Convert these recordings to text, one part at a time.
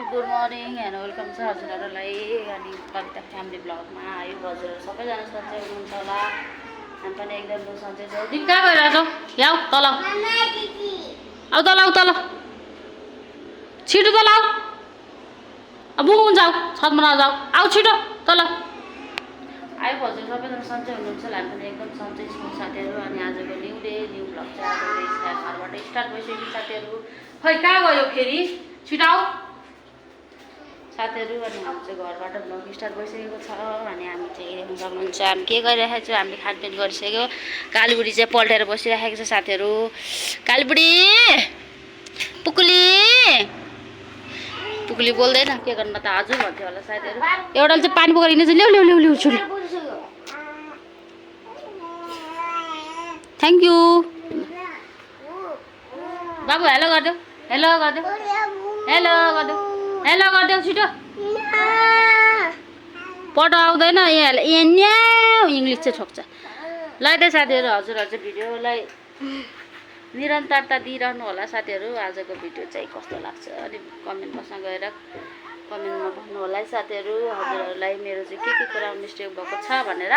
Good morning and welcome छ हजुरहरूलाई अनि कविता फ्यामिली ब्लगमा आयो। हजुरहरू सबैजना सन्चै हुनुहुन्छ होला, हामी पनि एकदम सन्चै छौँ। तिमी कहाँ गइरहेछौ? याउ तल आऊ, तल आऊ, तल छिटो तल आऊ, बुङ जाऊ, छतमा नजाऊ, आऊ छिटो तल आयो। हजुर सबैजना सन्चै हुनुहुन्छ होला, हामी पनि एकदम सन्चै छौँ साथीहरू। अनि आजको न्यू डे न्यू ब्लग चाहिँ आज घरबाट स्टार्ट भइसक्यो साथीहरू। खै कहाँ गयो फेरि, छिटो आऊ साथीहरू। अनि हामी चाहिँ घरबाट ब्लग स्टार्ट भइसकेको छ। अनि हामी चाहिँ हेर्नु सक्नुहुन्छ हामी के गरिरहेको छौँ। हामीले खानपिन गरिसक्यो। कालीबुढी चाहिँ पल्टेर बसिरहेको छ साथीहरू। कालीबुढी पुकुली पुकुली बोल्दैन, के गर्नु त हजुर भन्थ्यो होला साथीहरू। एउटाले चाहिँ पानी बोकेर हिँड्छ, ल्याउ ल्याउ ल्याउ ल्याउ छोरी। थ्याङ्क यू बाबु। हेलो गरिदेऊ, हेलो गरिदेऊ, हेलो गरिदेऊ, हेलो गरिदेऊ छिटो। पढ्न आउँदैन इङ्ग्लिस चाहिँ ठोक्छ। ल साथीहरू, हजुरहरू चाहिँ भिडियोलाई निरन्तरता दिइरहनु होला साथीहरू। आजको भिडियो चाहिँ कस्तो लाग्छ अनि कमेन्ट बक्समा गएर कमेन्टमा भन्नु होला है साथीहरू। हजुरहरूलाई मेरो चाहिँ के कुरा मिस्टेक भएको छ भनेर।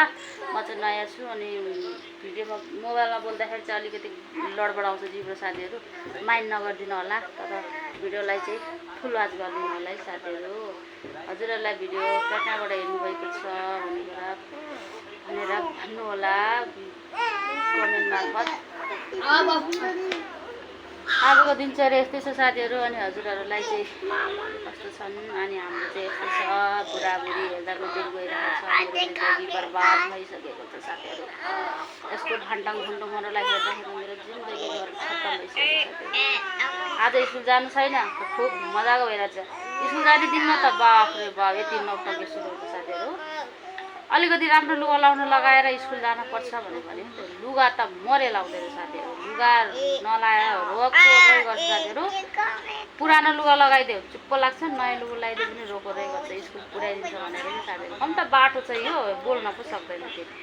म चाहिँ नयाँ छु अनि भिडियोमा मोबाइलमा बोल्दाखेरि चाहिँ अलिकति लडबड आउँछ जिब्रो साथीहरू, माइन्ड नगरिदिनु होला। तर भिडियोलाई चाहिँ फुल वाच गरिदिनु होला है साथीहरू। हजुरहरूलाई भिडियो कहाँ कहाँबाट हेर्नुभएको छ भनेर भन्नु होला कमेन्ट मार्फत। आजको दिनचर्या यस्तै छ साथीहरू। अनि हजुरहरूलाई चाहिँ कस्तो छन् अनि हाम्रो चाहिँ यस्तो छ। बुढाबुढी हेर्दाको दिन गइरहेको छ, जिन्दगी बर्बाद भइसकेको छ साथीहरू। यस्तो फान्टाङ फुन्टुङहरूलाई हेर्दाखेरि मेरो जिन्दगी खत्तम भइसकेको छ। आज स्कुल जानु छैन, खुब मजाको भइरहेछ। स्कुल जाने दिनमा त बाफ रे बाफ यति नौटङ्की सुरु हुन्छ साथीहरू। अलिकति राम्रो लुगा लाउन लगाएर स्कुल जानुपर्छ भने पनि लुगा त मरे लाउँदैन साथीहरू। लुगा नलाएर रोक्दै गर्छ साथीहरू। पुरानो लुगा लगाइदियो चुप्प लाग्छ, नयाँ लुगा लगाइदियो पनि रोक्दै गर्छ। स्कुल पुऱ्याइदिन्छ भनेर पनि साथीहरू। कम त बाटो चाहिँ यो बोल्न पो सक्दैन, फेरि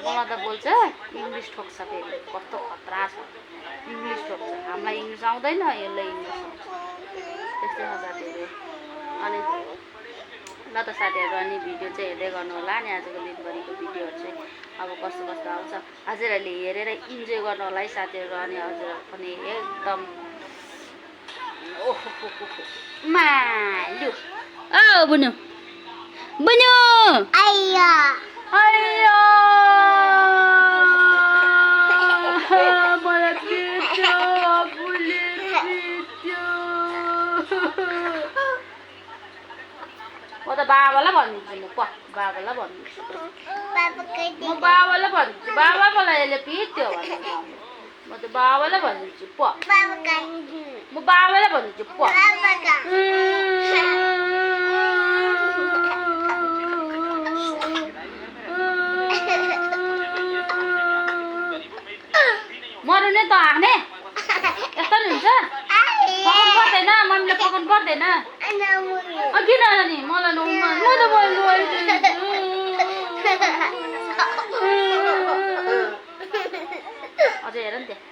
बोल्न त बोल्छ इङ्ग्लिस ठोक्छ। फेरि कस्तो खतरा छ, इङ्ग्लिस ठोक्छ। हामीलाई इङ्ग्लिस आउँदैन, यसलाई इङ्ग्लिस आउँछ। त्यस्तै छ साथीहरू। अनि ल त साथीहरू, अनि भिडियो चाहिँ हेर्दै गर्नु होला। अनि आजको दिनभरिको भिडियोहरू चाहिँ अब कस्तो कस्तो आउँछ हजुरहरूले हेरेर इन्जोय गर्नु होला है साथीहरू। अनि हजुरहरू पनि एकदम ओहो मालु ओ बुनु बुनु आइया आइया मलाई पिट्यो बुले पिट्यो। म त बाबालाई भनिदिन्छु, म बाबालाई भनिदिन्छु, म बाबालाई भनिदिन्छु। बाबा मलाई यसले पिट्यो भने म त बाबालाई भनिदिन्छु प, म बाबालाई भनिदिन्छु प। मरु नै त हाने यस्तो नि हुन्छ। पकाउनु पर्दैन, मम्मीले पकाउनु पर्दैन। किन नि मलाई म त अझै हेर नि त्यहाँ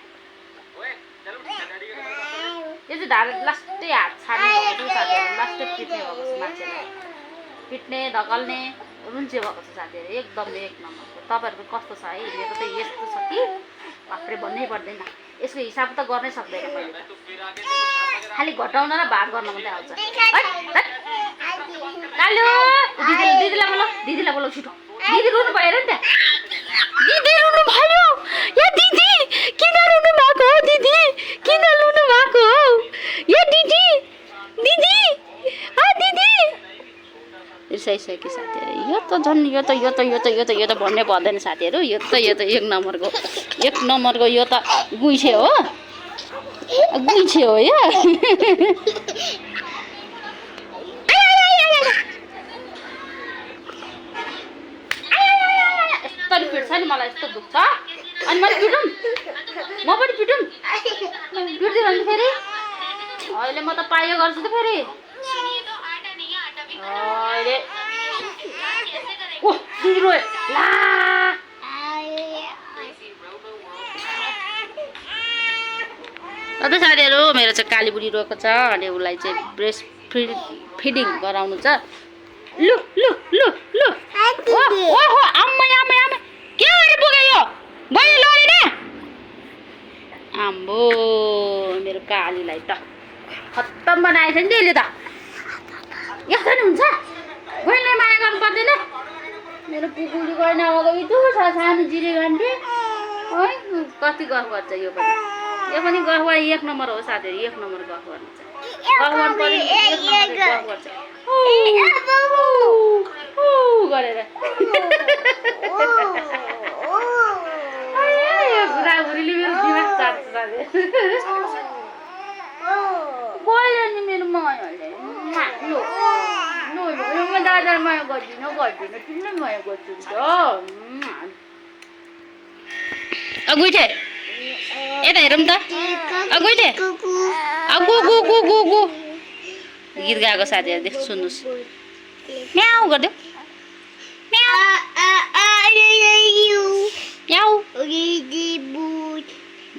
यो चाहिँ ढाड लास्टै हात छाड्ने भएको छ साथीहरू। लास्टै पिट्ने भएको छ मान्छेलाई, पिट्ने धकल्ने रुन्चे भएको छ साथीहरू। एकदम एक नम्बरको। तपाईँहरूको कस्तो छ है? मेरो त यस्तो छ कि बाफ्रे भन्नै पर्दैन। यसको हिसाब त गर्नै सक्दैन मैले त, खालि घटाउन र भाग गर्न मात्रै आउँछ। कालु दिदीलाई बोलाऊ, दिदीलाई बोलाऊ छिटो। दिदी रुनु भयो अरे नि त, दिदी रुनु भयो। या दिदी किन रुनु भएको हो? दिदी किन रुनु भएको हो? या दिदी दिदी आ दिदी रिसाइसक्यो साथीहरू। यो त झन् यो त भन्नै पर्दैन साथीहरू। यो त एक नम्बरको यो त गुइछे हो, गुइछे हो यो। यस्तो पिट्छ नि मलाई, यस्तो दुख्छ। अनि मैले पिटौँ, म पनि पिटौँ, पिट्दिनँ नि फेरि। अहिले म त पायो गर्छु त फेरि अहिले। ओ दिदी रोयो ला। साथीहरू मेरो चाहिँ कालीबुढी रोएको छ अनि उसलाई चाहिँ ब्रेस्ट फिडिङ गराउनु छ। लु लु लु लु ओहो आम्मै आम्मै आम्मै के गरे पुग्यो यो बहिनी लरे न आम्बो मेरो कालीलाई त खत्तम बनाएछ नि त्यसले त यस्तो नि हुन्छ बहिनीलाई माया गर्नु पर्दैन मेरो कुकुरले गर्न आएको यत्रो छ सानो जिरे घन्टे है कति गफ गर्छ यो पनि गफ 1 नम्बर हो साथीहरु 1 नम्बर गफ गर्नुहुन्छ गफ गर्नु पर्यो 1 नम्बर गफ गर्छ गरेर बुढाबुढीले मेरो दिमाग चाट्छ बोल्यो नि मेरो मायाले लु लु म दादा माया गर्दिनँ तिमीले माया गर्छु नि त अगुइठे यता हेरौँ त अगुइठे अगु गु गु गु गु गीत गाएको साथीहरु देख सुन्नुस् म्याउ गर्दियो म्याउ म्याउ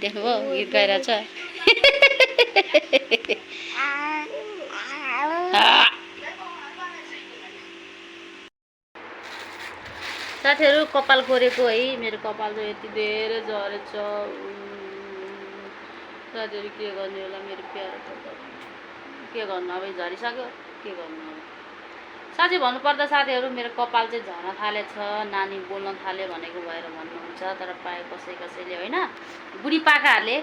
देख्नुभयो गीत गाइरहेछ साथीहरु कपाल खोरेको है मेरो कपाल चाहिँ यति धेरै झरेछ साथीहरु के गर्ने होला मेरो प्यारो कपाल के गर्नु अब झरिसक्यो के गर्नु अब साँच्चै भन्नुपर्दा साथीहरु मेरो कपाल चाहिँ झर्न थालेछ नानी बोल्न थाल्यो भनेको भएर भन्नुहुन्छ तर प्राय कसैले हैन बुढी पाकाहरूले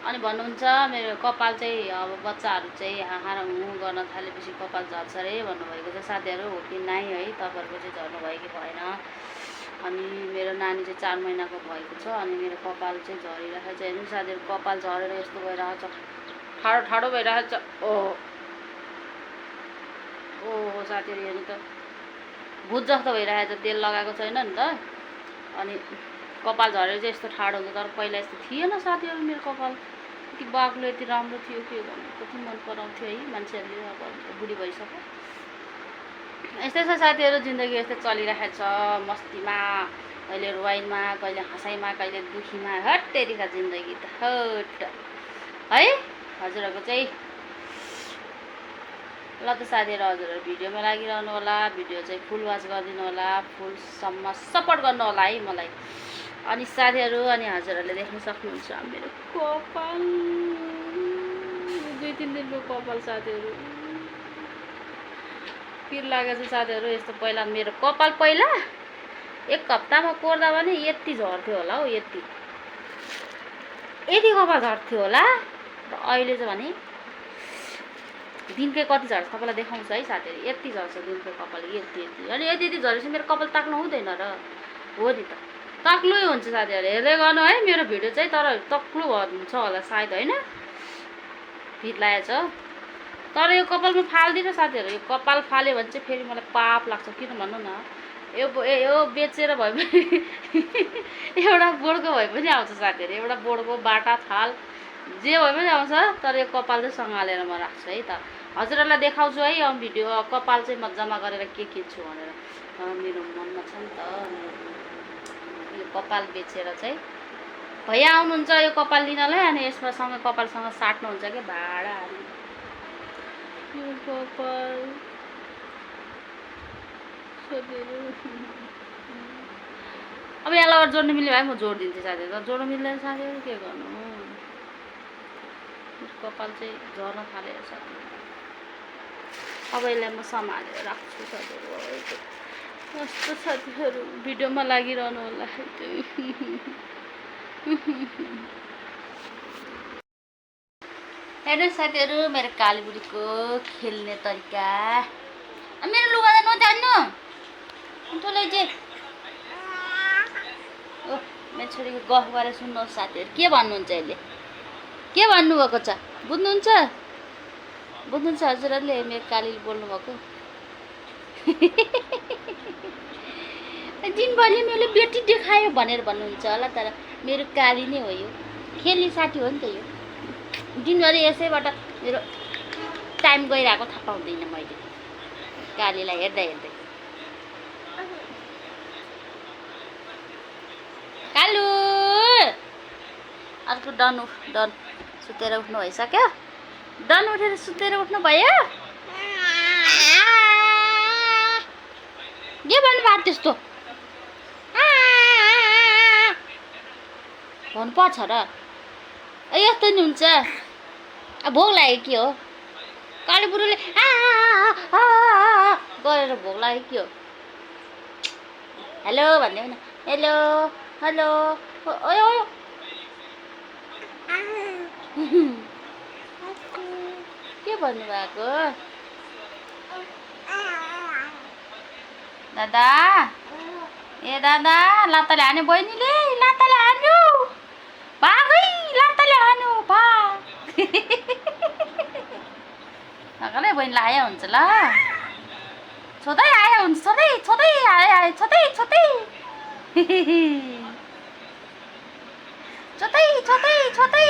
अनि भन्नुहुन्छ मेरो कपाल चाहिँ अब बच्चाहरू चाहिँ हाहार हुँ गर्न थालेपछि कपाल झर्छ रे भन्नुभएको छ साथीहरु हो कि नाइ है तपाईहरुको चाहिँ झर्नु भयो कि भएन अनि मेरो नानी चाहिँ 4 महिनाको भएको छ अनि मेरो कपाल चाहिँ झरिरहेको छ हेर्नु साथीहरु कपाल झरेर यस्तो भइरहेछ ठाडो ठाडो भइरहेछ ओहो साथीहरु हेर्नु त भुत जस्तो भइरहेछ तेल लगाएको छैन नि त अनि कपाल झरेर चाहिँ यस्तो ठाडो हुन्छ तर पहिला यस्तो थिएन साथीहरु मेरो कपाल यति बाक्लो यति राम्रो थियो के गर्नु कति मन पराउँथ्यो है मान्छेहरूले अब बुढी भइसक्यो यस्तै छ साथीहरु जिन्दगी यस्तै चलिरहेको छ मस्तीमा कहिले रुवाइमा कहिले हँसाइमा कहिले दुखीमा हट तेरिका जिन्दगी त हट है हजुरहरुको चाहिँ ल त साथीहरु हजुरहरु भिडियोमा लागिरहनु होला भिडियो चाहिँ फुल वाच गरिदिनु होला फुलसम्म सपोर्ट गर्नु होला है मलाई अनि साथीहरु अनि हजुरहरुले देख्न सक्नुहुन्छ मेरो कपाल 2-3 दिनको कपाल साथीहरु पिर लागेछ साथीहरु यस्तो पहिला मेरो कपाल पहिला 1 हप्तामा कोर्दा पनि यति झर्थ्यो होला हो यति कपाल झर्थ्यो होला र अहिले चाहिँ भने दिनकै कति झर्छ तपाईलाई देखाउँछु है साथीहरु यति झर्छ दिनको कपाल यति अनि यति झरेपछि मेरो कपाल ताक्नु हुँदैन र हो नि त तक्लै हुन्छ साथीहरु हेर्दै गर्नु है मेरो भिडियो चाहिँ तर तक्लो हुन्छ होला सायद हैन फिट लागेछ तर यो कपालमा फाल्दिन साथीहरु यो कपाल फाल्यो भने चाहिँ फेरि मलाई पाप लाग्छ किन भन्नु न यो बेचेर भए पनि एउटा बोर्डको भए पनि आउँछ साथीहरु एउटा बोर्डको बाटा थाल जे भए पनि आउँछ तर यो कपाल चाहिँ सँगालेर म राख्छु है त हजुरहरुलाई देखाउँछु है यो भिडियो कपाल चाहिँ मजामा गरेर के खिच्छु भनेर मेरो मनमा छ नि त यो कपाल बेचेर चाहिँ भैया आउनुहुन्छ यो कपाल लिनलाई अनि यसमा सँगै कपालसँग साट्नुहुन्छ के भाडा यो कपाल अब यसलाई जोड्नु मिल्यो भाइ म जोडिदिन्छु साथीहरु जोड्नु मिल्दैन साथीहरु के गर्नु कपाल चाहिँ झर्न थालेको छ अब यसलाई म सम्हालेर राख्छु साथीहरु कस्तो साथीहरु भिडियोमा लागिरहनु होला हेर्नु साथीहरु मेरो काली बुढीको खेल्ने तरिका मेरो लुगा त नजान्नु तँलाई चाहिँ मेरो छोरीको गफ गरेर सुन्नुहोस् साथीहरु के भन्नुहुन्छ यसले के भन्नुभएको छ बुझ्नुहुन्छ हजुरहरुले मेरो कालीले बोल्नु भएको दिनभरि मैले बेटी देखायो भनेर भन्नुहुन्छ होला तर मेरो काली नै हो यो खेल्ने साथी हो नि त यो दिनभरि यसैबाट मेरो टाइम गइरहेको थाहा पाउँदैन मैले कालीलाई हेर्दै कालु अर्को डन सुतेर उठ्नु भइसक्यो डन उठेर सुतेर उठ्नु भयो के भन्नुभयो त्यस्तो भन्नुपर्छ र यस्तो नि हुन्छ भोक लाग्यो के हो काले बुढोले गरेर भोक लाग्यो के हो हेलो भन्दै न हेलो हेलो ओयो के भन्नुभएको दादा ए दादा लात्ताले हान्यो बहिनीले लात्ताले हान्यो भागै लात्ताले हान्यो भाग नगले बहिनीलाई आयो हुन्छ ल छोदै आयो हुन्छ छोदै छोदै आयो छोदै छोदै छोदै छोदै छोदै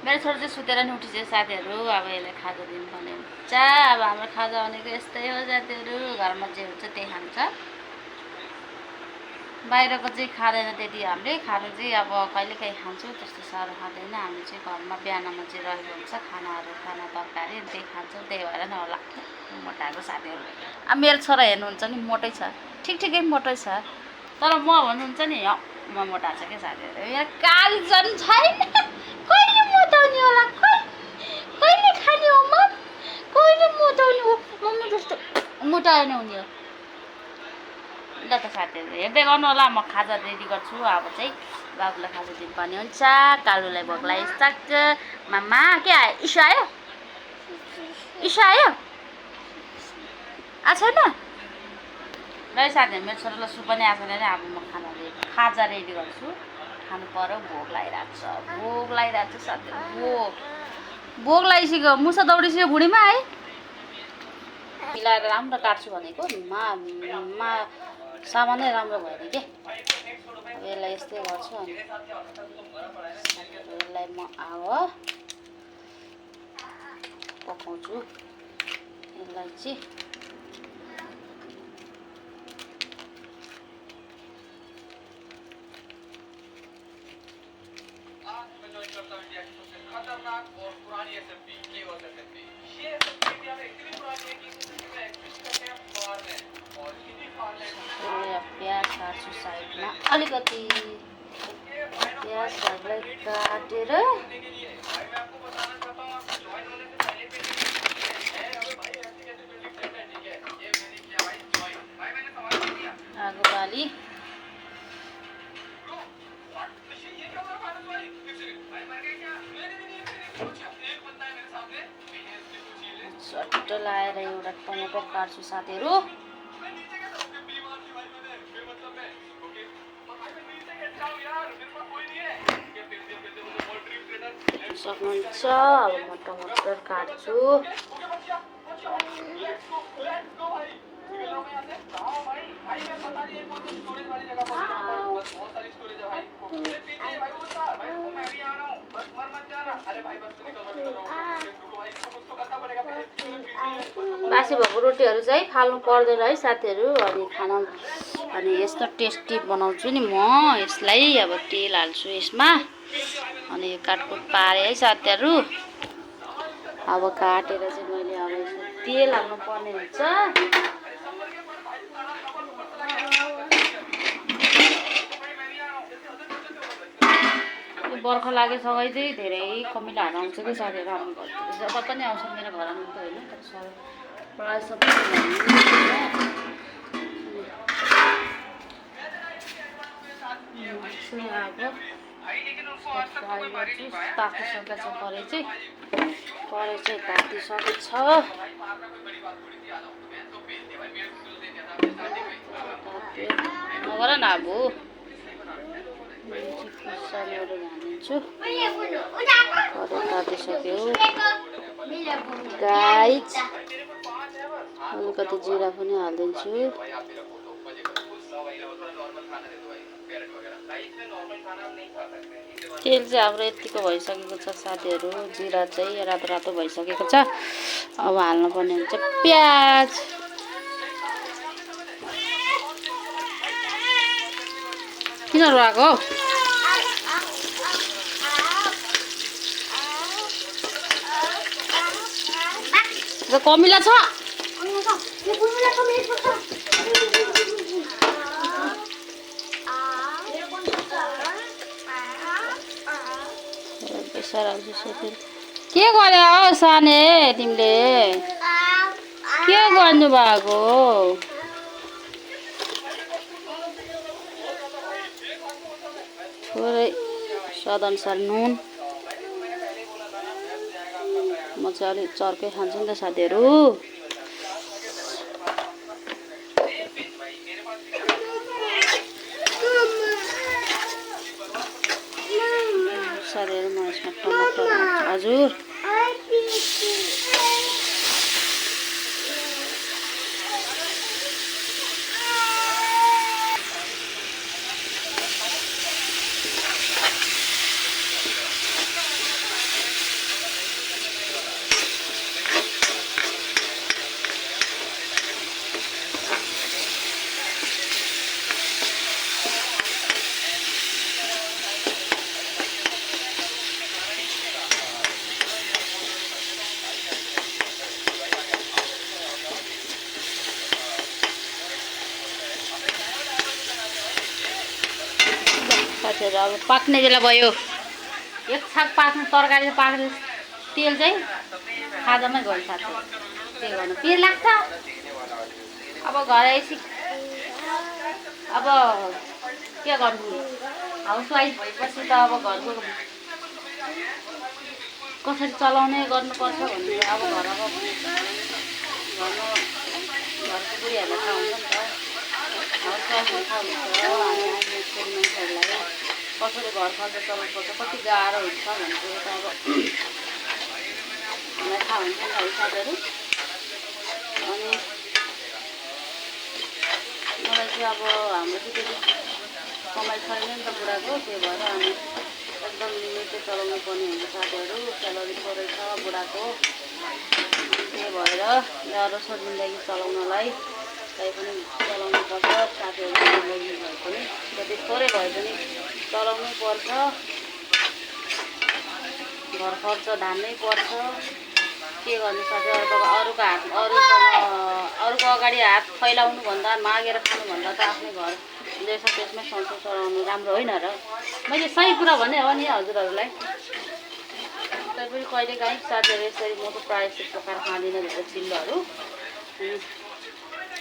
मेरो छोरो चाहिँ सुतेर नि उठिसक्यो साथीहरू अब यसलाई खाजा दिनु पर्ने हुन्छ अब हाम्रो खाजा भनेको यस्तै हो साथीहरू घरमा जे हुन्छ त्यही खान्छ बाहिरको चाहिँ खाँदैन त्यति हामीले खानु चाहिँ अब कहिलेकाहीँ खान्छौँ त्यस्तो साह्रो खाँदैन हामी चाहिँ घरमा बिहानमा चाहिँ रहेको हुन्छ खानाहरू खाना तरकारी त्यही खान्छौँ त्यही भएर नि होला मोटाएको साथीहरू अब मेरो छोरा हेर्नुहुन्छ नि मोटै छ ठिकै मोटै छ तर म भन्नुहुन्छ नि म मोटा छ क्या साथीहरू मेरो काल झन् छैन कहिले मोटाउने होला कहिले खाने हो म कहिले मोटाउने हो म जस्तो मोटाएन हुने हो ल त साथीहरू हेर्दै गर्नु होला म खाजा रेडी गर्छु अब चाहिँ बाबुलाई खाजा दिनुपर्ने हुन्छ कालुलाई भोक लागिसक्छ मामा के आयो इसा आयो इसा आयो आएको छैन ल साथीहरू मेरो छोरालाई सु पनि आएको छैन अब म खाजा रेडी गर्छु खानु पर्यो भोक लागिरहेको छ साथीहरू भोक लागिसक्यो मुसा दौडिसक्यो भुँडीमा है मिलाएर राम्रो काट्छु भनेको मा सामानै राम्रो भएन के अब यसलाई यस्तै गर्छु अनि यसलाई म अब पकाउँछु यसलाई चाहिँ प्याज काट्छु साइडमा अलिकति प्याजहरूलाई काटेर आगो बाली चट्ट लाएर एउटा टमाटर काट्छु साथीहरू सक्नुहुन्छ अब म टमाटर काट्छु बासी भएको रोटीहरू चाहिँ फाल्नु पर्दैन है साथीहरू अनि खाना अनि यस्तो टेस्टी बनाउँछु नि म यसलाई अब तेल हाल्छु यसमा अनि यो काटकुट पारे है साथीहरू अब काटेर चाहिँ मैले अब यसमा तेल हाल्नु पर्ने हुन्छ बर्खा लागेसँगै चाहिँ धेरै कमिलाहरू आउँछ कि साथीहरू आफ्नो घरतिर जब पनि आउँछ मेरो घरमा त होइन तर प्रायः सबै तातिसकेको छ कराई चाहिँ तातिसकेको छ नगर न अब हालिदिन्छु तातिसक्यो गाइज अलिकति जिरा पनि हालिदिन्छु तेल चाहिँ हाम्रो यतिको भइसकेको छ साथीहरू जिरा चाहिँ रातो रातो भइसकेको छ अब हाल्नुपर्ने हुन्छ प्याज किन रुवाएको कमिला छ के गर्यो हौ साने तिमीले के गर्नु भएको थोरै स्वादअनुसार नुन म चाहिँ अलिक चर्कै खान्छु नि त साथीहरू साथीहरू म यसमा टमाटर हजुर साथीहरू अब पाक्ने बेला भयो एक छाक पाक्ने तरकारी पाक्ने तेल चाहिँ खाजामै गयो साथीहरू के गर्नु पिर लाग्छ अब घर आएपछि अब के गर्नु हाउसवाइफ भएपछि त अब घरको कसरी चलाउने गर्नुपर्छ भन्ने अब घरको बुढीहरूलाई थाहा हुन्छ नि त हाउसवाइफलाई थाहा हुन्छ अनि मान्छेहरूलाई कसरी घर खर्च चलाउनुपर्छ कति गाह्रो हुन्छ भन्ने कुरो त अब हामीलाई थाहा हुन्छ नि है साथीहरू अनि मलाई चाहिँ अब हाम्रो चाहिँ त्यति कमाइ छैन नि त बुढाको त्यही भएर हामी एकदम लिमिटै चलाउनु पर्ने हुन्छ साथीहरू स्यालेरी थोरै छ बुढाको त्यही भएर गाह्रो छ जिन्दगी चलाउनलाई कहीँ पनि चलाउनु पर्छ साथीहरू जिन्दगी भए पनि जति थोरै भए पनि चलाउनै पर्छ घर खर्च धान्नै पर्छ के गर्नु साथीहरू अरूको हात अरूको अगाडि हात फैलाउनुभन्दा मागेर खानुभन्दा त आफ्नै घर जे छ त्यसमै संसार चलाउनु राम्रो होइन र मैले सही कुरा भने हो नि हजुरहरूलाई तैपनि कहिलेकाहीँ साथीहरू यसरी म त प्रायः जस्तो पकाएर खाँदिनँ भित्र चिल्लोहरू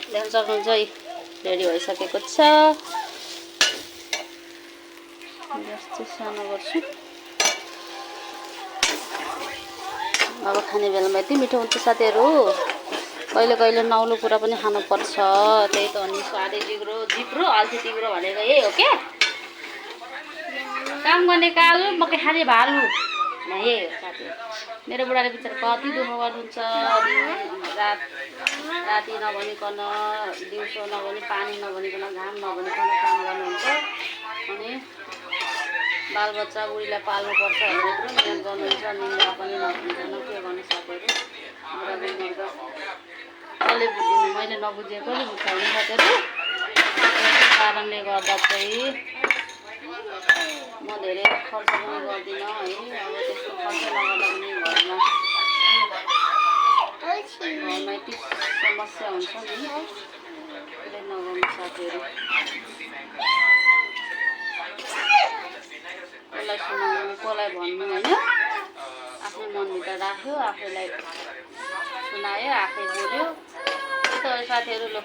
ल्याउन सक्नुहुन्छ रेडी भइसकेको छ जस्तै सानो गर्छु अब खाने बेलामा यति मिठो हुन्छ साथीहरू कहिले कहिले नौलो कुरा पनि खानुपर्छ त्यही त अनि स्वादै जिब्रो अल्छी तिम्रो भनेको यही हो क्या काम गर्ने कालु मकै खाने भालु यही हो साथीहरू मेरो बुढाले बिचरा कति दुःख गर्नुहुन्छ राति नभनिकन दिउँसो नभनी पानी नभनिकन घाम नभनिकन काम गर्नुहुन्छ अनि बालबच्चा बुढीलाई पाल्नुपर्छ भनेर यत्रो मिहिनेत गर्नुहुन्छ निन्द्रा पनि नभनिकन के गर्नु साथीहरू बुढा कसले बुझ्दिनँ मैले नबुझेकोले बुझाउने साथीहरू त्यस कारणले गर्दा चाहिँ म धेरै खर्च पनि गर्दिनँ है अब त्यस्तो खर्च नगर्दा पनि घरमा यति समस्या हुन्छ नि त्यसले नगर्नु साथीहरू कसलाई सुनाउनु कसलाई भन्नु होइन आफ्नो मनभित्र राख्यो आफैलाई सुनायो आफै बोल्यो त्यस्तो साथीहरू ल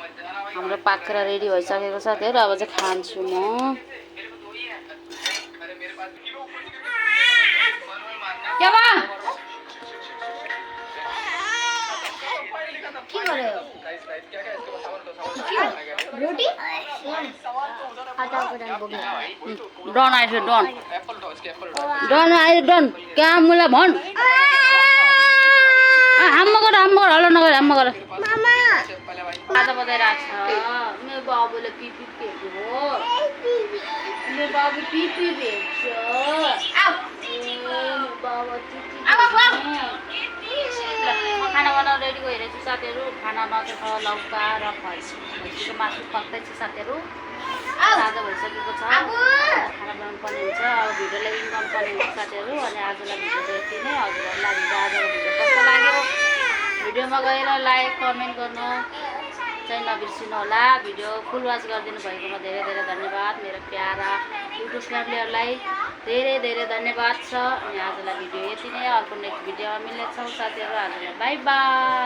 हाम्रो पाकेर रेडी भइसकेको साथीहरू अब चाहिँ खान्छु म के गर्यो रोटी डन आयो डन आयो डन क्या मलाई भन् आम्मा गर हल्ला नगर आम्मा गर बाजा बजाइरहेको छ मेरो बाबुले पिपी भेट्यो हो मेरो बाबु पिपी भेट्छ खाना बनाउनु रेडी भइरहेको छु साथीहरू खानामा चाहिँ छ लौका र खसीको मासु पक्दैछ साथीहरू ताजा भइसकेको छ खाना बनाउनु पर्ने हुन्छ अब भिडियोलाई इन्कम पर्ने हुन्छ साथीहरू अनि आजलाई भिडियो चाहिँ यति नै हजुरहरूलाई आजको भिडियो कस्तो लाग्यो भिडियोमा गएर लाइक कमेन्ट गर्न चाहिँ नबिर्सिनु होला। भिडियो फुल वाच गरिदिनु भएकोमा धेरै धेरै धन्यवाद। मेरो प्यारा युट्युब फ्यामिलीहरूलाई धेरै धेरै धन्यवाद छ। अनि आजलाई भिडियो यति नै। अर्को नेक्स्ट भिडियोमा मिल्नेछौँ साथीहरू। आजलाई बाई बाई।